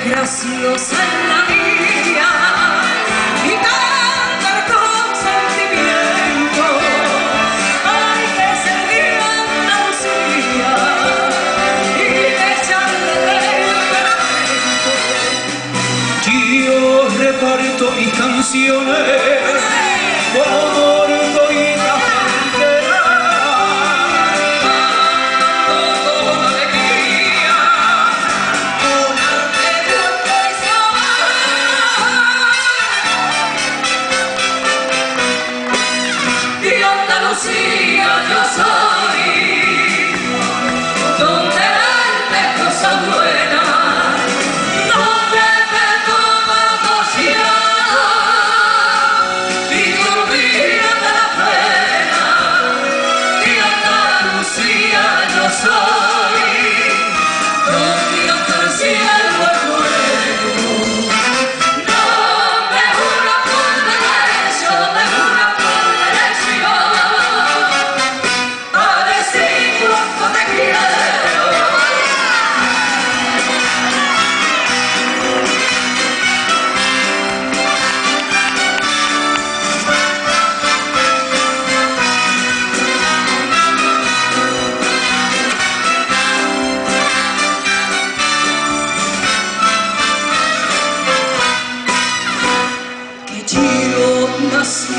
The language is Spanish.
graciosa en la vida y cantar con sentimiento. Hay que ser de Andalucía y de echarle temperamento. Yo reparto mis canciones como orgullitas banderas, con alegría, con arte, gusto y sabor. De Andalucía yo soy, donde venden cosas buenas, donde te tomas demasiado y te olvidas de la pena. De Andalucía yo soy, donde hasta el cielo es bueno. No me juro por derecho, me juro por derecho a decir cuánto te quiero. Que yo nací